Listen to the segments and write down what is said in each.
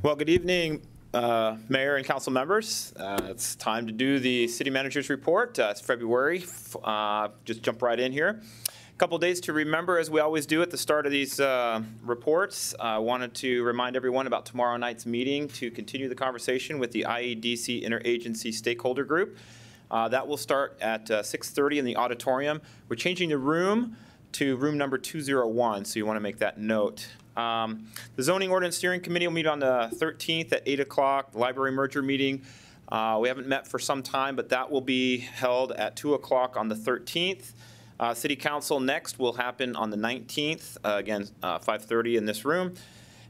Well, good evening, Mayor and Council members. It's time to do the City Manager's Report. It's February. Just jump right in here. A couple days to remember, as we always do at the start of these reports. I wanted to remind everyone about tomorrow night's meeting to continue the conversation with the IEDC Interagency Stakeholder Group. That will start at 6:30 in the auditorium. We're changing the room to room number 201, so you want to make that note. The Zoning Ordinance Steering Committee will meet on the 13th at 8 o'clock. The library merger meeting, we haven't met for some time, but that will be held at 2 o'clock on the 13th. City Council next will happen on the 19th, again, 5:30 in this room.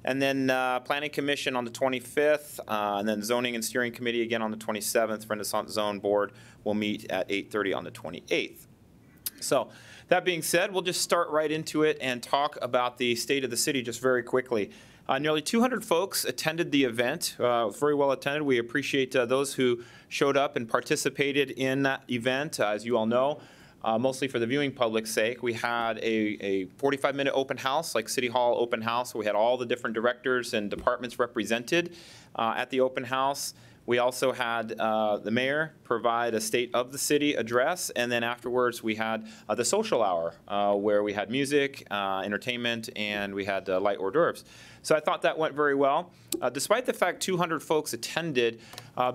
And then Planning Commission on the 25th, and then Zoning and Steering Committee again on the 27th. Renaissance Zone Board will meet at 8:30 on the 28th. So that being said, we'll just start right into it and talk about the state of the city just very quickly. Nearly 200 folks attended the event, very well attended. We appreciate those who showed up and participated in that event. As you all know, mostly for the viewing public's sake, we had a 45-minute open house, like City Hall open house. We had all the different directors and departments represented at the open house. We also had the mayor provide a State of the City address, and then afterwards we had the social hour where we had music, entertainment, and we had light hors d'oeuvres. So I thought that went very well. Despite the fact 200 folks attended,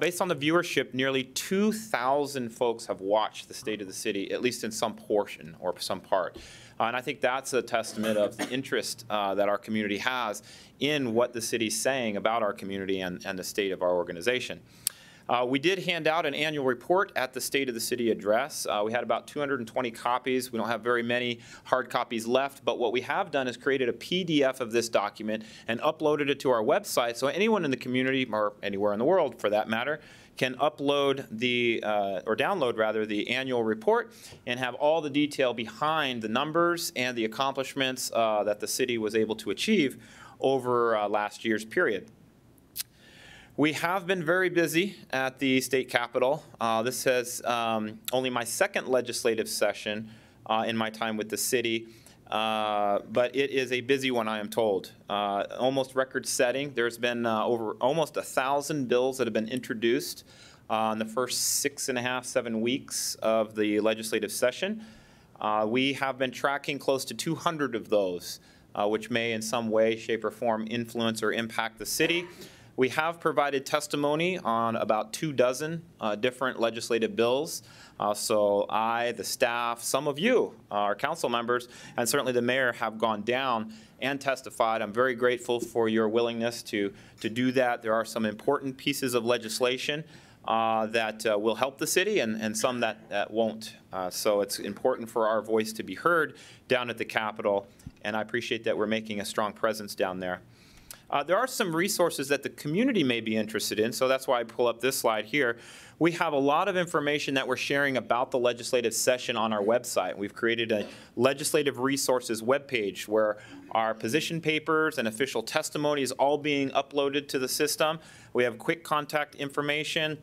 based on the viewership, nearly 2,000 folks have watched the State of the City, at least in some portion or some part. And I think that's a testament of the interest that our community has in what the city's saying about our community and the state of our organization. We did hand out an annual report at the State of the City address. We had about 220 copies. We don't have very many hard copies left, but what we have done is created a PDF of this document and uploaded it to our website, so anyone in the community, or anywhere in the world for that matter, can upload the, or download rather, the annual report and have all the detail behind the numbers and the accomplishments that the city was able to achieve over last year's period. We have been very busy at the state capitol. This is only my second legislative session in my time with the city, but it is a busy one, I am told. Almost record-setting. There's been over almost 1,000 bills that have been introduced in the first 6.5, 7 weeks of the legislative session. We have been tracking close to 200 of those, which may in some way, shape, or form influence or impact the city. We have provided testimony on about 24 different legislative bills. So I, the staff, some of you, our council members, and certainly the mayor have gone down and testified. I'm very grateful for your willingness to do that. There are some important pieces of legislation that will help the city and some that won't. So it's important for our voice to be heard down at the Capitol, and I appreciate that we're making a strong presence down there. There are some resources that the community may be interested in, so that's why I pull up this slide here. We have a lot of information that we're sharing about the legislative session on our website. We've created a legislative resources webpage where our position papers and official testimony is all being uploaded to the system. We have quick contact information.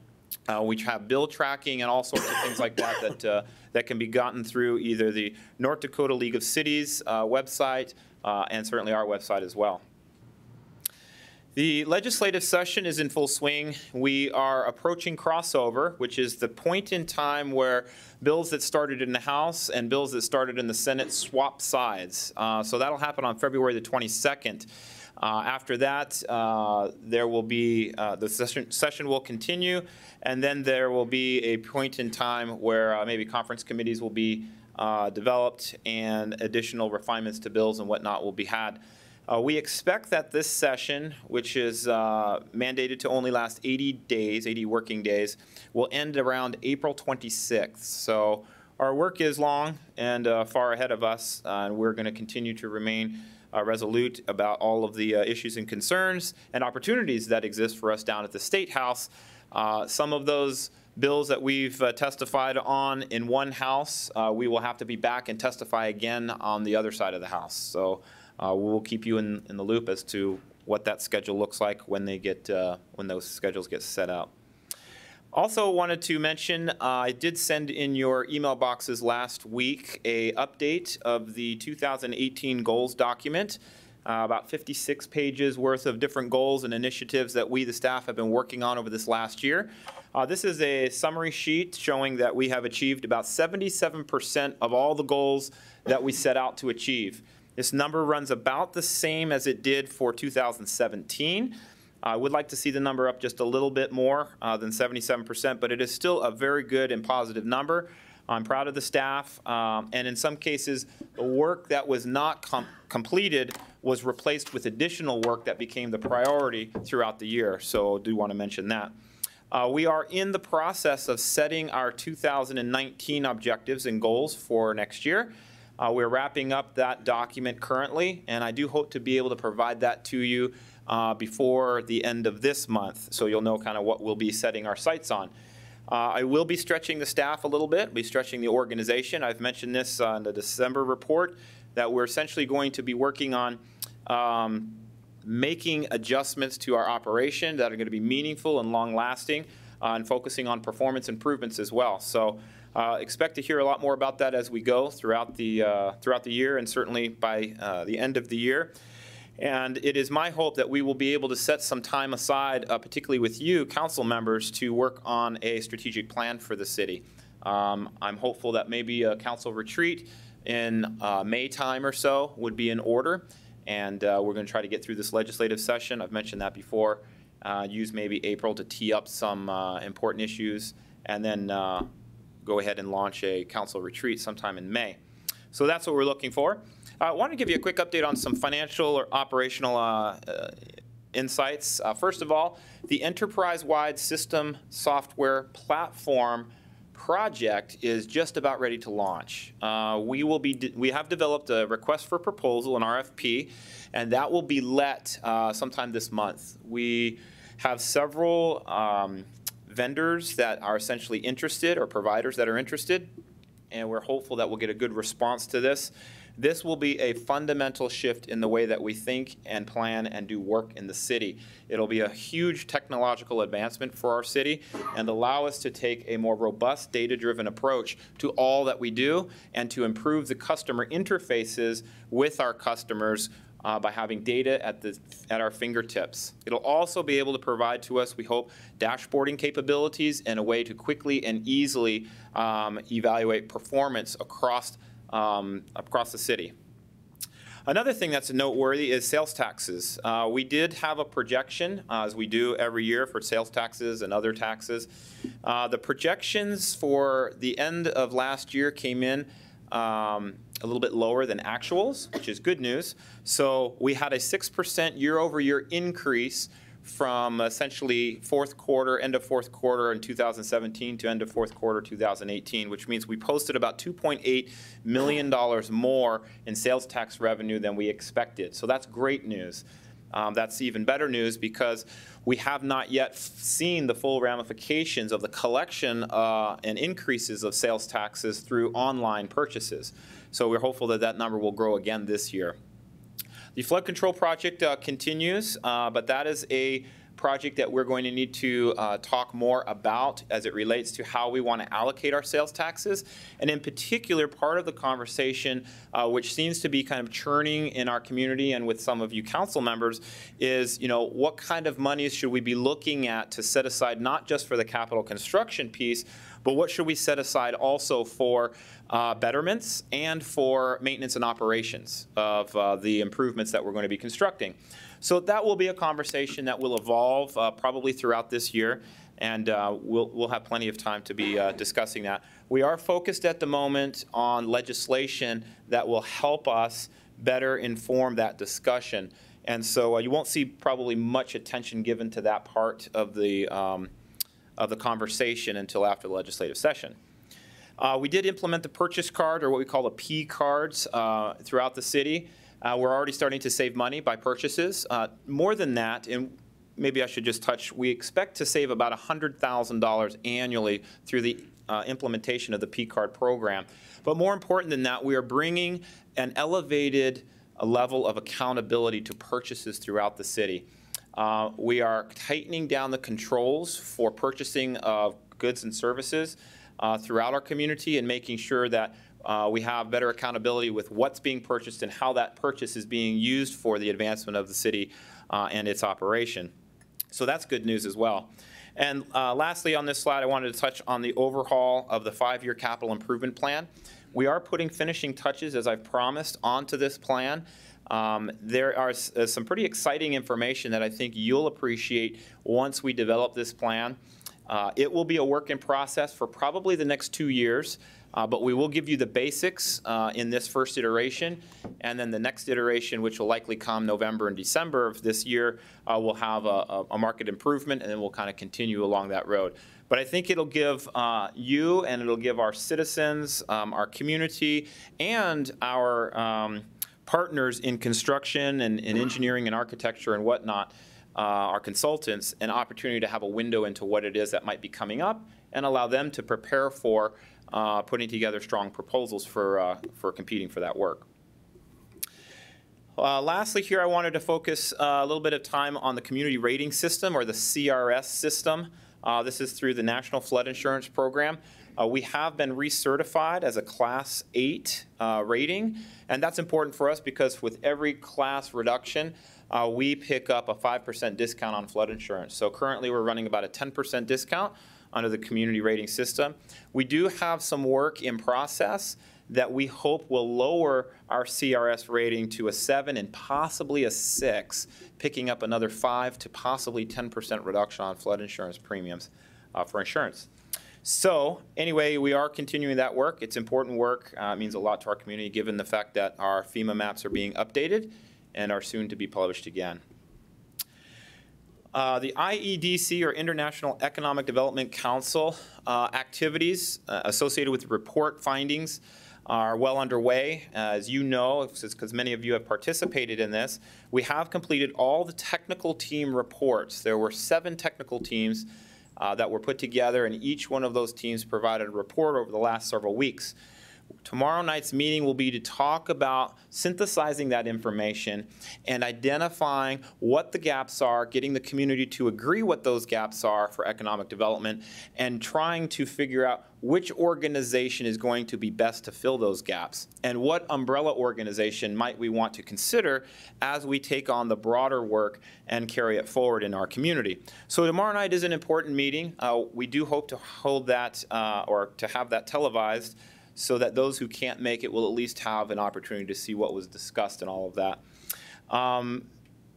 We have bill tracking and all sorts of things like that that can be gotten through either the North Dakota League of Cities website and certainly our website as well. The legislative session is in full swing. We are approaching crossover, which is the point in time where bills that started in the House and bills that started in the Senate swap sides. So that'll happen on February the 22nd. After that, there will be, the session will continue, and then there will be a point in time where maybe conference committees will be developed and additional refinements to bills and whatnot will be had. We expect that this session, which is mandated to only last 80 days, 80 working days, will end around April 26th. So our work is long and far ahead of us, and we're going to continue to remain resolute about all of the issues and concerns and opportunities that exist for us down at the State House. Some of those bills that we've testified on in one house, we will have to be back and testify again on the other side of the house. So we'll keep you in the loop as to what that schedule looks like when they get when those schedules get set out. Also wanted to mention, I did send in your email boxes last week a update of the 2018 goals document. about 56 pages worth of different goals and initiatives that we, the staff, have been working on over this last year. This is a summary sheet showing that we have achieved about 77% of all the goals that we set out to achieve. This number runs about the same as it did for 2017. I would like to see the number up just a little bit more than 77%, but it is still a very good and positive number. I'm proud of the staff, and in some cases, the work that was not completed was replaced with additional work that became the priority throughout the year, so I do want to mention that. We are in the process of setting our 2019 objectives and goals for next year. We're wrapping up that document currently, and I do hope to be able to provide that to you before the end of this month, so you'll know kind of what we'll be setting our sights on. I will be stretching the staff a little bit, be stretching the organization. I've mentioned this in the December report, that we're essentially going to be working on making adjustments to our operation that are going to be meaningful and long-lasting, and focusing on performance improvements as well. So expect to hear a lot more about that as we go throughout the year, and certainly by the end of the year. And it is my hope that we will be able to set some time aside, particularly with you, council members, to work on a strategic plan for the city. I'm hopeful that maybe a council retreat in May time or so would be in order, and we're going to try to get through this legislative session. I've mentioned that before. Use maybe April to tee up some important issues, and then go ahead and launch a council retreat sometime in May. So that's what we're looking for. I want to give you a quick update on some financial or operational insights. First of all, the enterprise-wide system software platform project is just about ready to launch. We have developed a request for proposal, an RFP, and that will be let sometime this month. We have several vendors that are essentially interested, or providers that are interested, and we're hopeful that we'll get a good response to this. This will be a fundamental shift in the way that we think and plan and do work in the city. It'll be a huge technological advancement for our city and allow us to take a more robust, data-driven approach to all that we do, and to improve the customer interfaces with our customers by having data at our fingertips. It'll also be able to provide to us, we hope, dashboarding capabilities and a way to quickly and easily evaluate performance across the city. Another thing that's noteworthy is sales taxes. We did have a projection, as we do every year for sales taxes and other taxes. The projections for the end of last year came in a little bit lower than actuals, which is good news. So we had a 6% year-over-year increase from essentially end of fourth quarter in 2017 to end of fourth quarter 2018, which means we posted about $2.8 million more in sales tax revenue than we expected. So that's great news. That's even better news because we have not yet seen the full ramifications of the collection and increases of sales taxes through online purchases. So we're hopeful that that number will grow again this year. The flood control project continues, but that is a project that we're going to need to talk more about as it relates to how we want to allocate our sales taxes. And in particular, part of the conversation, which seems to be kind of churning in our community and with some of you council members, is, what kind of monies should we be looking at to set aside, not just for the capital construction piece, but what should we set aside also for betterments and for maintenance and operations of the improvements that we're going to be constructing. So that will be a conversation that will evolve probably throughout this year, and we'll have plenty of time to be discussing that. We are focused at the moment on legislation that will help us better inform that discussion, and so you won't see probably much attention given to that part of the conversation until after the legislative session. We did implement the purchase card, or what we call the P cards, throughout the city. We're already starting to save money by purchases. More than that, and maybe I should just touch, we expect to save about $100,000 annually through the implementation of the P card program. But more important than that, we are bringing an elevated level of accountability to purchases throughout the city. We are tightening down the controls for purchasing of goods and services throughout our community, and making sure that We have better accountability with what's being purchased and how that purchase is being used for the advancement of the city and its operation. So that's good news as well. And lastly, on this slide, I wanted to touch on the overhaul of the 5-year capital improvement plan. We are putting finishing touches, as I've promised, onto this plan. There are some pretty exciting information that I think you'll appreciate once we develop this plan. It will be a work in process for probably the next 2 years, but we will give you the basics in this first iteration, and then the next iteration, which will likely come November and December of this year, will have a market improvement, and then we'll kind of continue along that road. But I think it'll give you and it'll give our citizens, our community, and our partners in construction and engineering and architecture and whatnot, our consultants, an opportunity to have a window into what it is that might be coming up and allow them to prepare for putting together strong proposals for competing for that work. Lastly here, I wanted to focus a little bit of time on the community rating system, or the CRS system. This is through the National Flood Insurance Program. We have been recertified as a Class 8 rating, and that's important for us because with every class reduction, we pick up a 5% discount on flood insurance. So currently we're running about a 10% discount under the community rating system. We do have some work in process that we hope will lower our CRS rating to a 7 and possibly a 6, picking up another 5 to possibly 10% reduction on flood insurance premiums for insurance. So anyway, we are continuing that work. It's important work. It means a lot to our community given the fact that our FEMA maps are being updated and are soon to be published again. The IEDC, or International Economic Development Council, activities associated with the report findings are well underway. As you know, because many of you have participated in this, we have completed all the technical team reports. There were 7 technical teams that were put together, and each one of those teams provided a report over the last several weeks. Tomorrow night's meeting will be to talk about synthesizing that information and identifying what the gaps are, getting the community to agree what those gaps are for economic development, and trying to figure out which organization is going to be best to fill those gaps, and what umbrella organization might we want to consider as we take on the broader work and carry it forward in our community. So tomorrow night is an important meeting. We do hope to hold that or to have that televised, so that those who can't make it will at least have an opportunity to see what was discussed and all of that.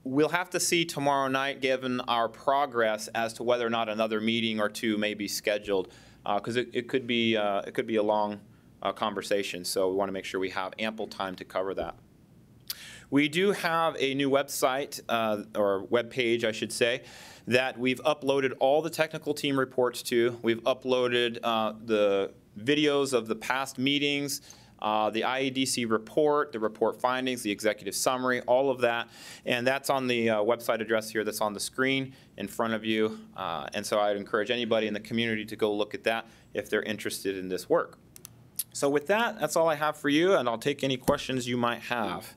We'll have to see tomorrow night, given our progress, as to whether or not another meeting or 2 may be scheduled, because it could be a long conversation. So we want to make sure we have ample time to cover that. We do have a new website, or web page, I should say, that we've uploaded all the technical team reports to. We've uploaded the videos of the past meetings, the IEDC report, the report findings, the executive summary, all of that. And that's on the website address here that's on the screen in front of you. And so I'd encourage anybody in the community to go look at that if they're interested in this work. So with that, that's all I have for you, and I'll take any questions you might have.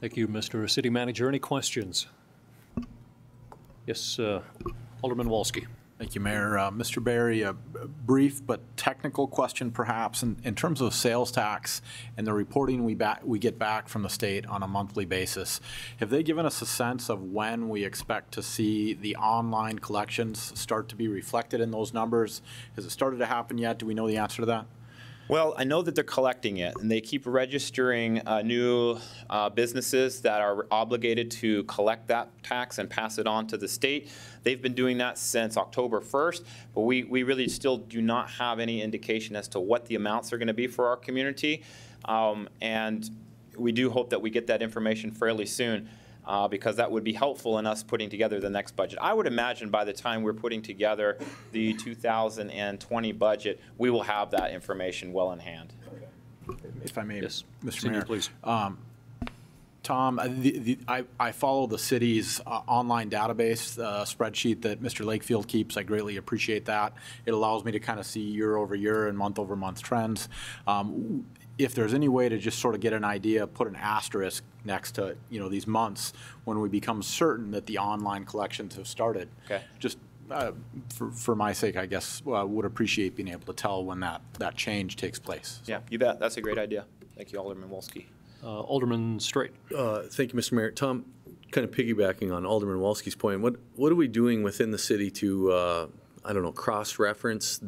Thank you, Mr. City Manager. Any questions? Yes, Alderman Walski. Thank you, Mayor. Mr. Berry, a brief but technical question perhaps. In terms of sales tax and the reporting we get back from the state on a monthly basis, have they given us a sense of when we expect to see the online collections start to be reflected in those numbers? Has it started to happen yet? Do we know the answer to that? Well, I know that they're collecting it, and they keep registering new businesses that are obligated to collect that tax and pass it on to the state. They've been doing that since October 1st, but we really still do not have any indication as to what the amounts are going to be for our community. And we do hope that we get that information fairly soon. Because that would be helpful in us putting together the next budget. I would imagine by the time we're putting together the 2020 budget, we will have that information well in hand. If I may, yes, Mr. Mayor, please. Tom, I follow the city's online database spreadsheet that Mr. Lakefield keeps. I greatly appreciate that. It allows me to kind of see year over year and month over month trends. If there's any way to just sort of get an idea, put an asterisk next to these months when we become certain that the online collections have started. Okay. Just for my sake, I guess, would appreciate being able to tell when that change takes place. Yeah, you bet. That's a great idea. Thank you, Alderman Wolski. Alderman Straight. Thank you, Mr. Mayor. Tom, kind of piggybacking on Alderman Wolski's point, what are we doing within the city to, I don't know, cross-reference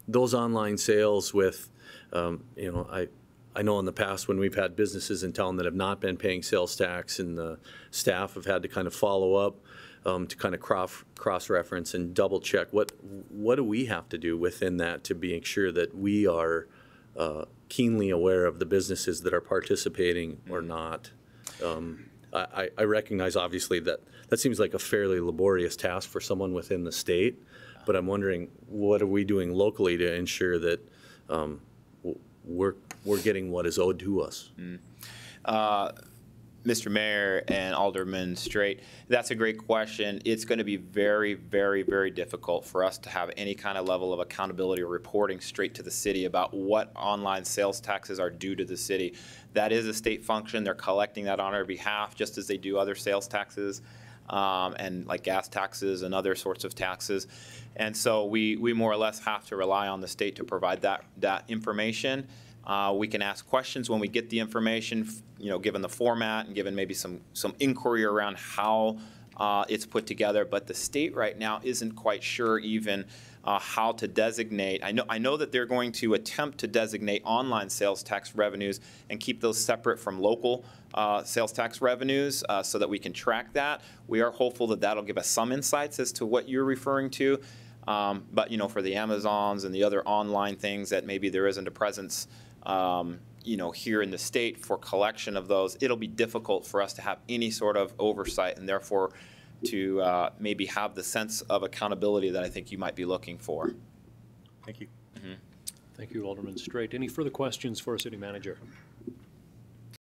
those online sales with, I know in the past when we've had businesses in town that have not been paying sales tax, and the staff have had to kind of follow up to kind of cross-reference and double-check. What do we have to do within that to make sure that we are keenly aware of the businesses that are participating or not? I recognize, obviously, that seems like a fairly laborious task for someone within the state, but I'm wondering, what are we doing locally to ensure that we're getting what is owed to us? Mr. Mayor and Alderman Straight, that's a great question. It's going to be very, very, very difficult for us to have any kind of level of accountability or reporting straight to the city about what online sales taxes are due to the city. That is a state function. They're collecting that on our behalf, just as they do other sales taxes and like gas taxes and other sorts of taxes. And so we more or less have to rely on the state to provide that information. We can ask questions when we get the information, given the format and given maybe some inquiry around how it's put together. But the state right now isn't quite sure even how to designate. I know that they're going to attempt to designate online sales tax revenues and keep those separate from local sales tax revenues so that we can track that. We are hopeful that that'll give us some insights as to what you're referring to. But for the Amazons and the other online things that maybe there isn't a presence here in the state for collection of those, it'll be difficult for us to have any sort of oversight and therefore to maybe have the sense of accountability that I think you might be looking for. Thank you. Thank you, Alderman Straight. Any further questions for our city manager?